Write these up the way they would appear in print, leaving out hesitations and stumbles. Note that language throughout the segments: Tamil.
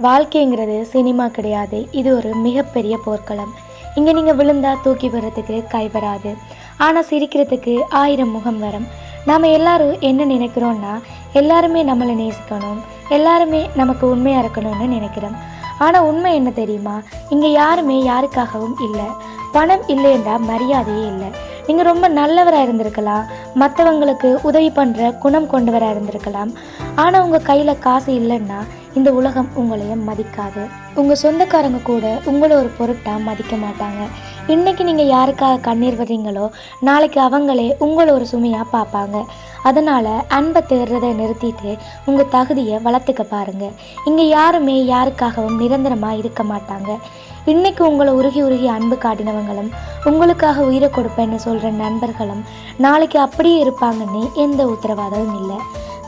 வாழ்க்கைங்கிறது சினிமா கிடையாது. இது ஒரு மிகப்பெரிய போர்க்களம். இங்கே நீங்கள் விழுந்தா தூக்கி விடுறதுக்கு கை வராது. ஆனால் சிரிக்கிறதுக்கு 1000 முகம் வரும். நாம் எல்லாரும் என்ன நினைக்கிறோன்னா, எல்லாருமே நம்மளை நேசிக்கணும், எல்லாருமே நமக்கு உண்மையாக இருக்கணும்னு நினைக்கிறோம். ஆனால் உண்மை என்ன தெரியுமா? இங்கே யாருமே யாருக்காகவும் இல்லை. பணம் இல்லைன்றா மரியாதையே இல்லை. நீங்கள் ரொம்ப நல்லவராக இருந்திருக்கலாம், மற்றவங்களுக்கு உதவி பண்ணுற குணம் கொண்டவராக இருந்திருக்கலாம். ஆனால் உங்கள் கையில் காசு இல்லைன்னா இந்த உலகம் உங்களையும் மதிக்காது. உங்கள் சொந்தக்காரங்க கூட உங்களை ஒரு பொருட்டாக மதிக்க மாட்டாங்க. இன்றைக்கி நீங்கள் யாருக்காக கண்ணீர் வர்றீங்களோ, நாளைக்கு அவங்களே உங்களை ஒரு சுமையாக பார்ப்பாங்க. அதனால் அன்பை தேடுறதை நிறுத்திட்டு உங்கள் தகுதியை வளர்த்துக்க பாருங்கள். இங்கே யாருமே யாருக்காகவும் நிரந்தரமாக இருக்க மாட்டாங்க. இன்றைக்கி உங்களை உருகி உருகி அன்பு காட்டினவங்களும், உங்களுக்காக உயிரை கொடுப்பேன்னு சொல்கிற நண்பர்களும் நாளைக்கு அப்படியே இருப்பாங்கன்னு எந்த உத்தரவாதமும் இல்லை.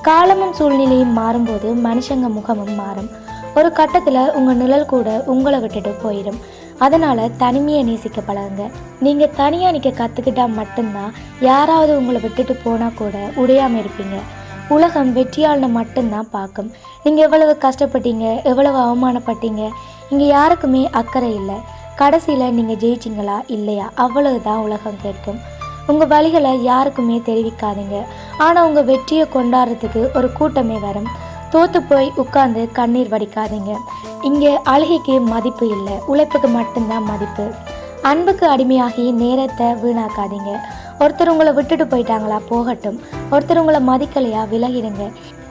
காலமும் சூழ்நிலையும் மாறும்போது மனுஷங்க முகமும் மாறும். ஒரு கட்டத்தில் உங்கள் நிழல் கூட உங்களை விட்டுட்டு போயிடும். அதனால் தனிமையை நேசிக்க பழகுங்க. நீங்கள் தனியாக நிற்க கற்றுக்கிட்டா மட்டும்தான் யாராவது உங்களை விட்டுட்டு போனால் கூட உடையாமல் இருப்பீங்க. உலகம் வெற்றியாளனை மட்டும்தான் பார்க்கும். நீங்கள் எவ்வளவு கஷ்டப்பட்டீங்க, எவ்வளவு அவமானப்பட்டீங்க, இங்கே யாருக்குமே அக்கறை இல்லை. கடைசியில் நீங்கள் ஜெயிச்சிங்களா இல்லையா அவ்வளவுதான் உலகம் கேட்கும். உங்கள் வழிகளை யாருக்குமே தெரிவிக்காதீங்க. ஆனால் உங்கள் வெற்றியை கொண்டாடுறதுக்கு ஒரு கூட்டமே வரும். தோற்று போய் உட்கார்ந்து கண்ணீர் வடிக்காதீங்க. இங்கே அழுகைக்கு மதிப்பு இல்லை, உழைப்புக்கு மட்டும்தான் மதிப்பு. அன்புக்கு அடிமையாகி நேரத்தை வீணாக்காதீங்க. ஒருத்தர் உங்களை விட்டுட்டு போயிட்டாங்களா, போகட்டும். ஒருத்தர் உங்களை மதிக்கலையா, விலகிடுங்க.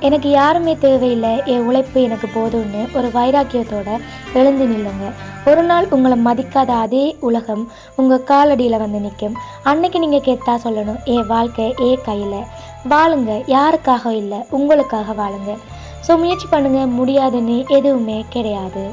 எனக்கு யாருமே தேவையில்லை, என் உழைப்பு எனக்கு போதும்னு ஒரு வைராக்கியத்தோடு எழுந்து நில்லுங்க. ஒரு நாள் உங்களை மதிக்காத அதே உலகம் உங்கள் காலடியில் வந்து நிற்கும். அன்னைக்கு நீங்கள் கேட்டால் சொல்லணும், என் வாழ்க்கை என் கையில். வாழுங்க, யாருக்காக இல்லை, உங்களுக்காக வாழுங்க. ஸோ முயற்சி பண்ணுங்கள், முடியாதுன்னு எதுவுமே கிடையாது.